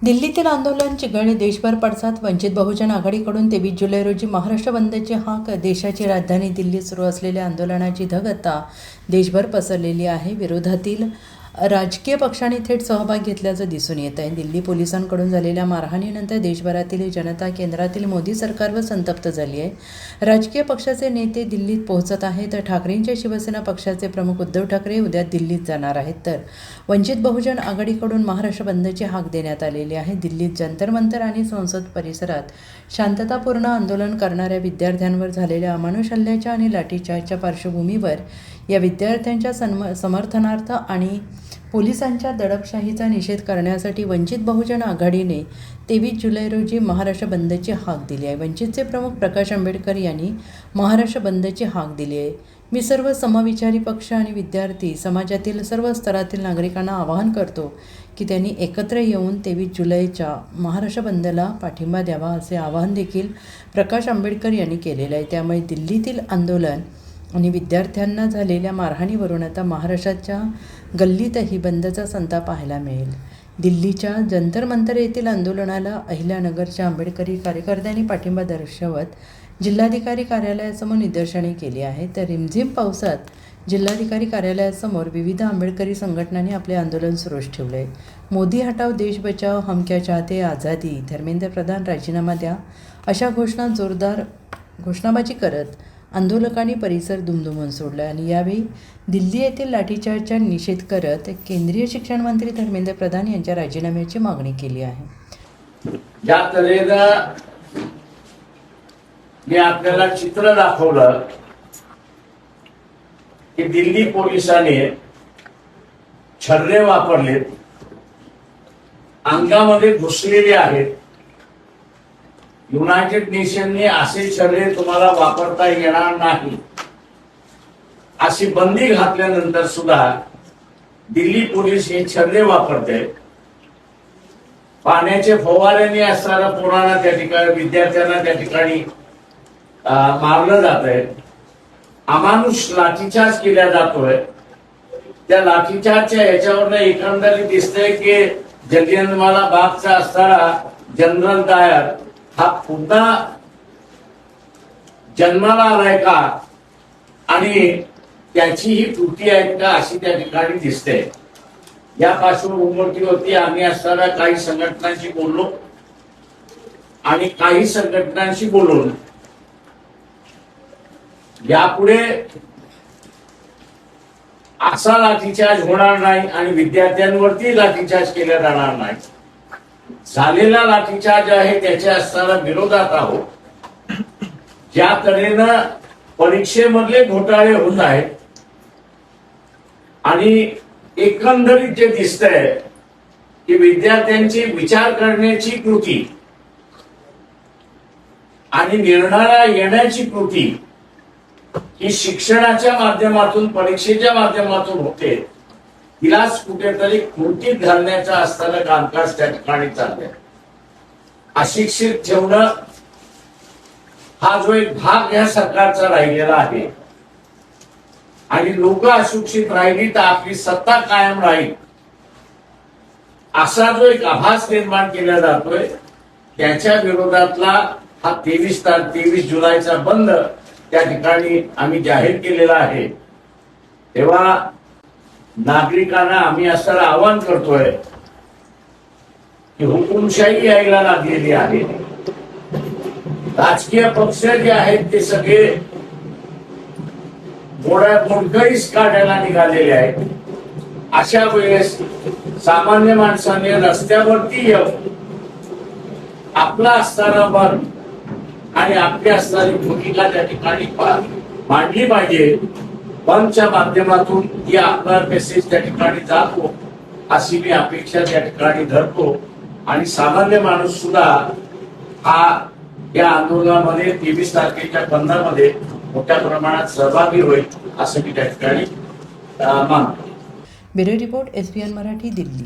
दिल्लीतील आंदोलन चिघळले, देशभर पडसाद. वंचित बहुजन आघाडीकडून 23 जुलै रोजी महाराष्ट्र बंदची हाक. देशाची राजधानी दिल्लीत सुरू असलेल्या आंदोलनाची धग आता देशभर पसरलेली आहे. विरोधातील राजकीय पक्षांनी थेट सहभाग घेतल्याचं दिसून येत आहे. दिल्ली पोलिसांकडून झालेल्या मारहाणीनंतर देशभरातील जनता केंद्रातील मोदी सरकारवर संतप्त झाली आहे. राजकीय पक्षाचे नेते दिल्लीत पोहोचत आहेत. ठाकरेंच्या शिवसेना पक्षाचे प्रमुख उद्धव ठाकरे उद्या दिल्लीत जाणार आहेत, तर वंचित बहुजन आघाडीकडून महाराष्ट्र बंदची हाक देण्यात आलेली आहे. दिल्लीत जंतर मंतर आणि संसद परिसरात शांततापूर्ण आंदोलन करणाऱ्या विद्यार्थ्यांवर झालेल्या अमानुष हल्ल्याच्या आणि लाठीचार्जच्या पार्श्वभूमीवर या विद्यार्थ्यांच्या समर्थनार्थ आणि पोलिसांच्या दडपशाहीचा निषेध करण्यासाठी वंचित बहुजन आघाडीने 23 जुलै रोजी महाराष्ट्र बंदची हाक दिली आहे. वंचितचे प्रमुख प्रकाश आंबेडकर यांनी महाराष्ट्र बंदची हाक दिली आहे. मी सर्व समविचारी पक्ष आणि विद्यार्थी समाजातील सर्व स्तरातील नागरिकांना आवाहन करतो की त्यांनी एकत्र येऊन 23 जुलैच्या महाराष्ट्र बंदला पाठिंबा द्यावा, असे आवाहन देखील प्रकाश आंबेडकर यांनी केलेलं आहे. त्यामुळे दिल्लीतील आंदोलन आणि विद्यार्थ्यांना झालेल्या मारहाणीवरून आता महाराष्ट्राच्या गल्लीतही बंदचा संताप पाहायला मिळेल. दिल्लीच्या जंतर मंतर येथील आंदोलनाला अहिल्यानगरच्या आंबेडकरी कार्यकर्त्यांनी पाठिंबा दर्शवत जिल्हाधिकारी कार्यालयासमोर निदर्शने केली आहेत. तर रिमझिम पावसात जिल्हाधिकारी कार्यालयासमोर विविध आंबेडकरी संघटनांनी आपले आंदोलन सुरूच ठेवले आहे. मोदी हटाव, देश बचाव, हम क्या चाहते आझादी, धर्मेंद्र प्रधान राजीनामा द्या, अशा जोरदार घोषणाबाजी करत आंदोलकांनी परिसर दुमदुमून सोडला. आणि यावेळी दिल्ली येथील लाठीचार्जचा निषेध करत केंद्रीय शिक्षण मंत्री धर्मेंद्र प्रधान यांच्या राजीनाम्याची मागणी केली आहे. ज्या तऱ्हेनं मी आपल्याला चित्र दाखवलं की दिल्ली पोलिसांनी छर्रे वापरलेत, अंगामध्ये घुसलेले आहेत. युनायटेड नेशनने असे छर्रे तुम्हाला वापरता येणार नाही अशी बंदी घातल्यानंतर सुद्धा दिल्ली पोलीस हे छर्रे वापरते. पाण्याचे फवाऱ्याने असणारा पोरांना त्या ठिकाणी, विद्यार्थ्यांना त्या ठिकाणी मारलं जात आहे. अमानुष लाठीचार्ज केला जातोय. त्या लाठीचार्जच्या ह्याच्यावरनं एकंदरीत दिसतंय की जलियनवाला बागचा असणारा जनरल डायर हा पुन्हा जन्माला आलाय का आणि त्याची ही कृती आहे का अशी त्या ठिकाणी दिसते. या पार्श्वभूमीवरती आम्ही असणाऱ्या काही संघटनांशी बोललो आणि काही संघटनांशी बोलून यापुढे असा लाठीचार्ज होणार नाही आणि विद्यार्थ्यांवरती लाठीचार्ज केला जाणार नाही. झालेला लाठीचार्ज आहे त्याच्या असणारा विरोधात आहोत. ज्या तऱ्हेनं परीक्षेमधले घोटाळे होत आहेत आणि एकंदरीत जे दिसतंय की विद्यार्थ्यांची विचार करण्याची कृती आणि निर्णयाला येण्याची कृती ही शिक्षणाच्या माध्यमातून, परीक्षेच्या माध्यमातून होते, तिलाच कुठेतरी कृतीत घालण्याचं असताना कामकाज त्या ठिकाणी चाललंय. अशिक्षित ठेवणं हा जो एक भाग या सरकारचा राहिलेला आहे आणि लोक अशिक्षित राहिली तर आपली सत्ता कायम राहील असा जो एक आभास निर्माण केला जातोय, त्याच्या विरोधातला हा 23 जुलैचा बंद त्या ठिकाणी आम्ही जाहीर केलेला आहे. तेव्हा नागरिकांना आम्ही असं आवाहन करतोय की हुकुमशाही यायला लागलेली आहे. राजकीय पक्ष जे आहेत ते सगळे मोडकळीस काढायला निघालेले आहेत. अशा वेळेस सामान्य माणसाने रस्त्यावरती येऊन आपला असणारा मन आणि आपली असणारी भूमिका त्या ठिकाणी मांडली पाहिजे. बंदच्या माध्यमातून ही आपला मेसेज त्या ठिकाणी जातो अशी मी अपेक्षा त्या ठिकाणी धरतो. आणि सामान्य माणूस सुद्धा हा या आंदोलनामध्ये 23 तारखेच्या बंदामध्ये मोठ्या प्रमाणात सहभागी होईल असं मी त्या ठिकाणी मानतो. Bureau report, SBN Marathi, Delhi.